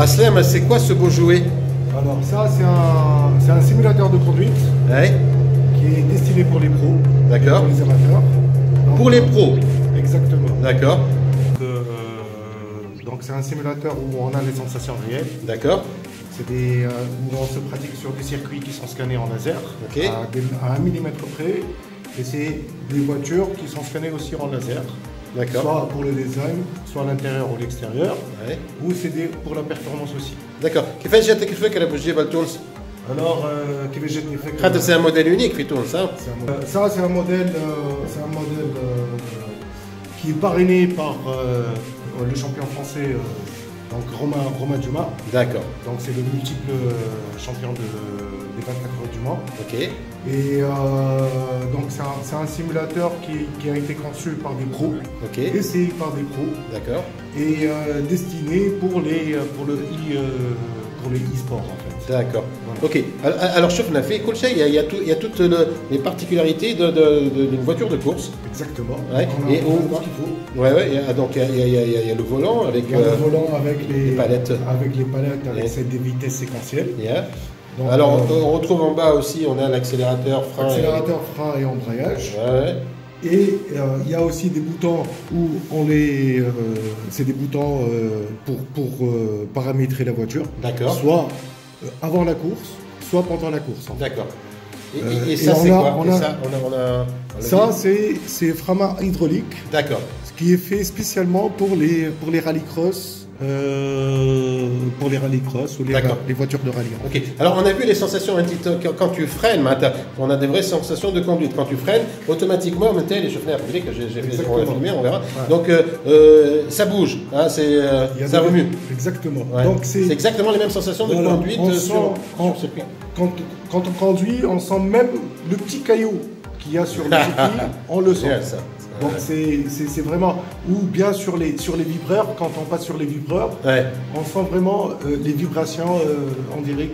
Aslem, c'est quoi ce beau jouet? Alors ça, c'est un simulateur de conduite Ouais. qui est destiné pour les pros, D'accord. pour les amateurs. Donc, Pour les pros. Exactement. D'accord. Donc c'est un simulateur où on a les sensations réelles. D'accord. C'est où on se pratique sur des circuits qui sont scannés en laser, Ok. à 1 millimètre près. Et c'est des voitures qui sont scannées aussi en laser. D'accord. Soit pour le design, soit à l'intérieur ou l'extérieur. Ouais. Ou c'est pour la performance aussi. D'accord. كيفاش جاتك الفكرة باش تجيبها لتونس؟ Alors, كيف جاتني الفكرة؟ خاطر c'est un modèle unique في تونس hein. Ça, c'est un modèle, qui est parrainé par le champion français, donc Romain Dumas. D'accord. Donc c'est le multiple champion des 24 heures du Mans. Ok. Et donc c'est un simulateur qui a été conçu par des pros, Ok. essayé par des pros D'accord. et destiné pour le e-sport en fait. D'accord. Voilà. Ok. Alors je a fait cool il y a toutes les particularités d'une voiture de course. Exactement. Ouais. On a Et tout ce qu'il faut. Ouais, ouais. Donc il y a le volant avec Il y a le volant avec les palettes. avec Ouais. des vitesses séquentielles. Yeah. Donc, Alors on retrouve en bas aussi, on a l'accélérateur, frein. Accélérateur, frein et embrayage. Ouais. Et il y a aussi des boutons où c'est des boutons pour paramétrer la voiture. D'accord. Soit avant la course, soit pendant la course. En fait. D'accord. Et ça c'est quoi? Ça c'est frein hydraulique, D'accord. ce qui est fait spécialement pour les rallycross. Pour les rallycross ou les voitures de rallye. Ok. Alors on a vu les sensations quand tu freines, on a des vraies sensations de conduite. Quand tu freines, automatiquement, les chauffeurs publics, on l'a filmé, on verra. Ouais. Donc ça bouge, hein, ça remue. Exactement. Ouais. Donc c'est exactement les mêmes sensations de voilà, conduite sur circuit. Quand on conduit, on sent même le petit caillou qu'il y a sur le circuit, on le sent. Yeah, ça. Donc c'est vraiment, ou bien sur les vibreurs, quand on passe sur les vibreurs, Ouais. on sent vraiment les vibrations, on dirait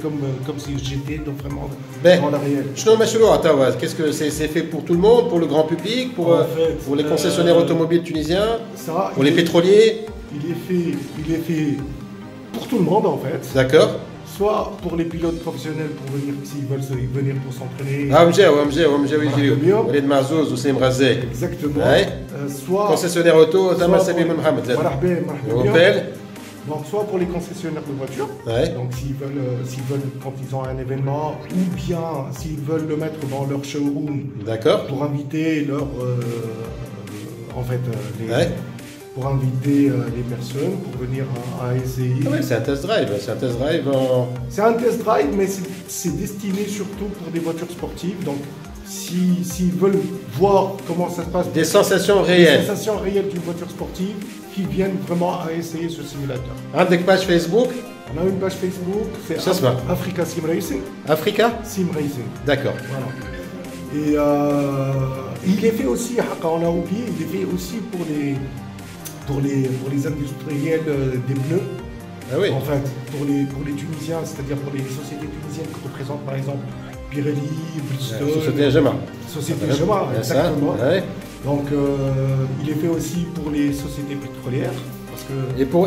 comme si j'étais vraiment dans la réelle. Qu'est-ce que c'est fait pour tout le monde, pour le grand public, pour les concessionnaires automobiles tunisiens, pour les pétroliers? Il est fait pour tout le monde en fait. D'accord. Soit pour les pilotes professionnels pour venir s'ils veulent venir pour s'entraîner. Exactement. Ouais. Soit concessionnaire auto, Mohamed. Donc soit pour les concessionnaires de voitures. Ouais. Donc s'ils veulent quand ils ont un événement, ou bien s'ils veulent le mettre dans leur showroom. D'accord. Pour inviter Ouais. pour inviter les personnes pour venir à essayer. Ah ouais, c'est un test drive. C'est un test drive C'est un test drive, mais c'est destiné surtout pour des voitures sportives. Donc, s'ils veulent voir comment ça se passe, des sensations réelles. Des sensations réelles d'une voiture sportive, qui viennent vraiment à essayer ce simulateur. Avec page Facebook. On a une page Facebook, c'est Africa Sim Racing. Africa Sim Racing. D'accord. Voilà. Et il est fait aussi, on a oublié, il est fait aussi pour les industriels des pneus. Ah oui. En fait, pour les Tunisiens, c'est-à-dire pour les sociétés tunisiennes qui représentent par exemple Pirelli, Bridgestone. Société Jama. Société Jama, exactement. Ouais. Donc il est fait aussi pour les sociétés pétrolières. Parce que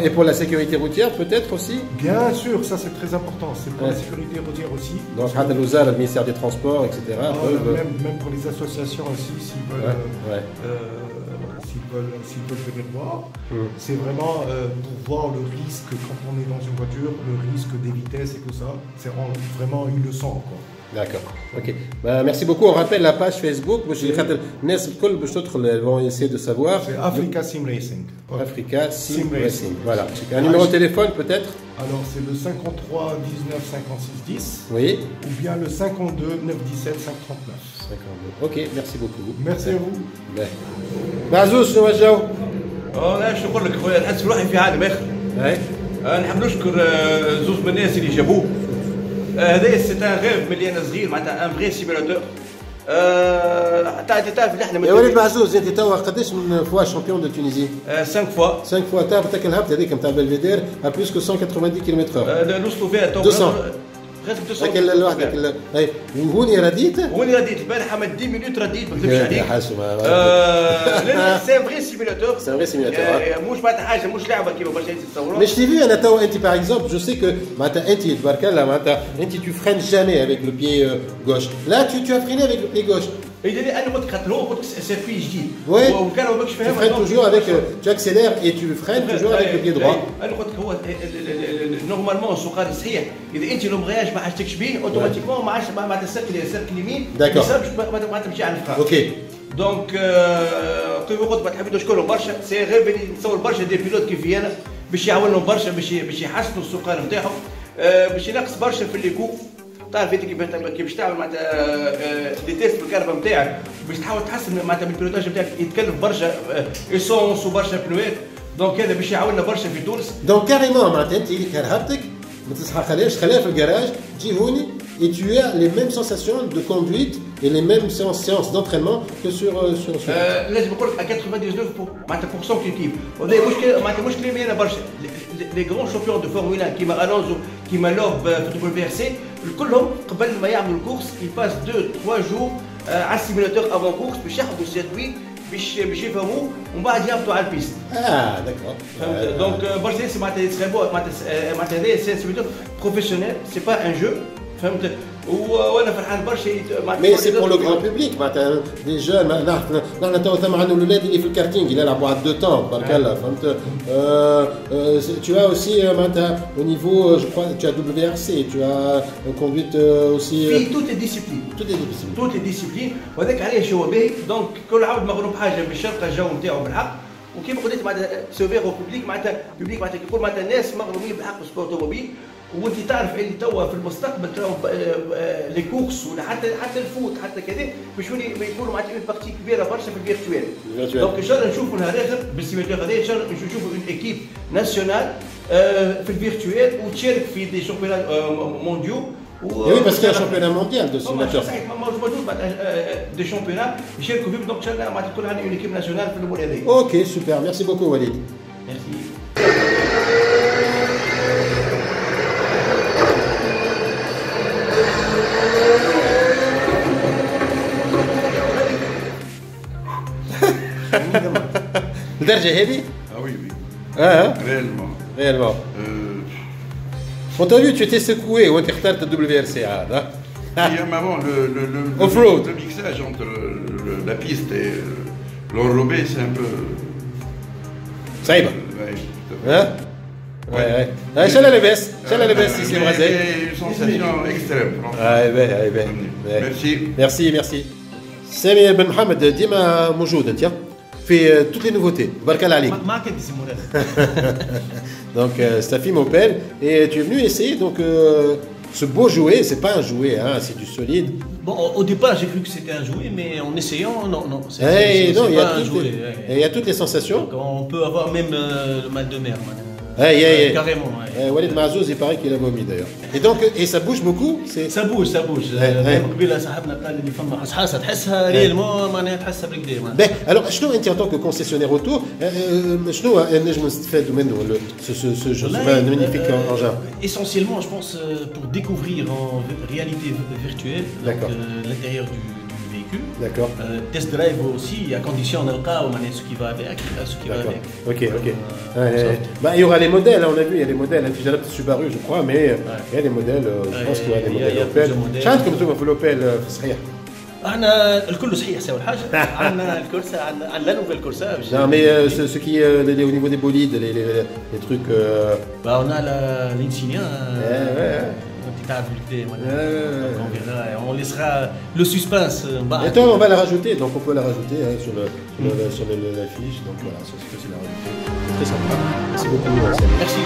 et pour la sécurité routière peut-être aussi? Bien sûr, ça c'est très important. C'est pour la sécurité routière aussi. Donc le ministère des Transports, etc. Même pour les associations aussi, s'ils veulent. S'ils veulent venir voir, c'est vraiment pour voir le risque quand on est dans une voiture, le risque des vitesses et tout ça. C'est vraiment une leçon. D'accord. Ok. Bah, merci beaucoup. On rappelle la page Facebook. Elles vont essayer de savoir. C'est Africa Sim Racing. Africa Sim Racing. Voilà. Un numéro de téléphone peut-être? Alors c'est le 53 19 56 10. Oui. Ou bien le 52 9 17 5 39. 52. Ok. Merci beaucoup. Merci à vous. معزوز شنو وجهوا؟ انا شو نقول لك خويا نحس روحي في عالم اخر. نحب نشكر زوز من الناس اللي جابوه. هذا سي ان غيف ملي انا صغير معناتها ان فغي سيميلاتور. تعرف اللي احنا يا وليد معزوز انت توا قداش من فوا شامبيون دو تونيزي؟ 5 فوا. 5 فوا تعرف الهبط هذيك نتاع بلفيدير à plus que 190 km/h. نوصلوا فيها تو 200. بريسك 200. لكن الواحد وهوني رديت؟ هوني رديت البارح عملت 10 مينوت رديت ما نكذبش عليك. لا سي ان فري سيميلاتور. سي ان فري سيميلاتور. مش معناتها حاجه مش لعبه كيما برشا ناس يتصوروا. Mais je t'ai vu انا توا انت باغ اكزومبل جو سي كو معناتها انت تبارك الله معناتها انت tu freines jamais avec le pied gauche. Là tu as freiné avec le pied gauche. يدير انا قلت خاطر هو قلت سيركوي جديد. Oui. وكان ما باكش فاهم. Tu freines toujours avec tu accélères et tu freines toujours avec le pied droit. انا قلت هو نورمالمون السوقار صحيح اذا انت لومبرياج ما حاجتكش بيه اوتوماتيكمون ما عادش معناتها السيركل اليمين ما يسبش ما تمشي على الفرا. اوكي. دونك كيف قلت ما تحبش نشكرهم برشا سي غير اللي نتصور برشا دي بيلوت كيفي انا باش يعاونهم برشا باش يحسنوا السوقار نتاعهم باش ينقص برشا في الليكو. تعرف انت كيف باش تعمل معناتها دي تيست بالكهرباء نتاعك باش تحاول تحسن معناتها من البيلوتاج نتاعك يتكلف برشا ايسونس وبرشا بلوات. دونك هذا باش يعاوننا برشا في تونس. دونك كاريمون معناتها انت كرهبتك ما تصحى خليها في الجراج تجي هوني et tu as les mêmes sensations de conduite et les mêmes séances d'entraînement que sur لازم نقول لك 99 معناتها بورسون كيف وهذا مشكل معناتها مشكله مي انا برشا لي غران شامبيون دو فورمولا 1 كيما الونزو كيما لوب في دبليو ار سي كلهم قبل ما يعملوا الكورس يباس 2 3 جور على السيميلاتور افون كورس باش ياخذوا السيركوي باش يفهموه ومن بعد يهبطوا على البيست. داكور. فهمت دونك برشا ناس معناتها تسخبوا معناتها هذا سي سيميلاتور بروفيسيونيل سي با ان جو. فهمت وانا فرحان برشا. مي سي بور لو غران بوبليك معناتها دي جون نحن تو ثم عندنا الاولاد اللي في الكارتينغ اللي يلعبوا على 2 تون تبارك الله فهمت. Tu as aussi معناتها au niveau je crois tu as WRC tu as conduite aussi في toutes les disciplines وهذاك علاش هو باهي. دونك كل عبد مغروم حاجه باش يلقى الجو نتاعو بالحق وكيما قلت معناتها سوفير او بوبليك معناتها بوبليك معناتها كيقول معناتها الناس مغرومين بالحق بالسبورت اوتوموبيل. وانت تعرف اللي توا في المستقبل تراو لي كورس ولا حتى الفوت حتى كذا باش يكونوا معناتها اون بارتي كبيره برشا في الفيرتوال. دونك ان شاء الله نشوفوا نهار اخر بالسيميلاتور هذا ان شاء الله نشوفوا اون ايكيب ناسيونال في الفيرتوال وتشارك في دي شامبيونات مونديو. Oui, parce qu'il y a un championnat mondial de simulateur. صحيح موجود دي شامبيونات يشاركوا فيه. دونك ان شاء الله معناتها تكون عندنا اون ايكيب ناسيونال في الامور هذه. اوكي سوبر ميرسي بوكو وليد. ميرسي. لدرجة هذه؟ Ah oui, oui. Réellement. Réellement. On t'a vu, tu étais secoué وانت اخترت WRC هذا. Maman, le mixage entre la piste et l'enrobé, c'est un peu. صعيبة. ان شاء الله لاباس ان شاء الله لاباس سي مرزاق. Une sensation extrême. Merci. Merci. سامي بن محمد ديما موجود انت في toutes les nouveautés. بارك الله عليك. معك انت سي مراد. Donc c'est ta fille Opel et tu es venu essayer donc ce beau jouet, c'est pas un jouet hein, c'est du solide. Bon au départ j'ai cru que c'était un jouet mais en essayant non c'est pas un jouet. Il y a toutes les sensations. Donc, on peut avoir même le mal de mer. Carrément. Walid Mazouz, il paraît qu'il a vomi d'ailleurs. Et donc, ça bouge beaucoup. Ça bouge. قبيله صاحبنا قال لي فما حصحاصه تحسها ريالمون معناها تحسها بالكدا. Alors, شنو انت en tant que concessionnaire auto شنو نجم نستفادوا منه ce magnifique engin? Essentiellement, je pense pour découvrir en réalité virtuelle l'intérieur du véhicule. D'accord. Test drive aussi, à condition نلقاو معناها ce qui va avec. Ok. Bah, il y aura les modèles, on a vu, il y a les modèles. J'ai la Subaru, je crois, mais il y a des modèles. Je pense qu'il y a des modèles Opel. شحال كنتو في الأوبيل صحيح؟ احنا الكل صحيح سوا الحاجه. عندنا الكورسا عندنا نوفيل كورسا. Non mais ce qui est au niveau des bolides, les trucs. Bah on a l'insignia. On verra, on laissera le suspense. Et toi, on va la rajouter, donc on peut la rajouter sur la fiche. Donc voilà, c'est ce que c'est la rajouter. Très sympa. Merci beaucoup. Merci.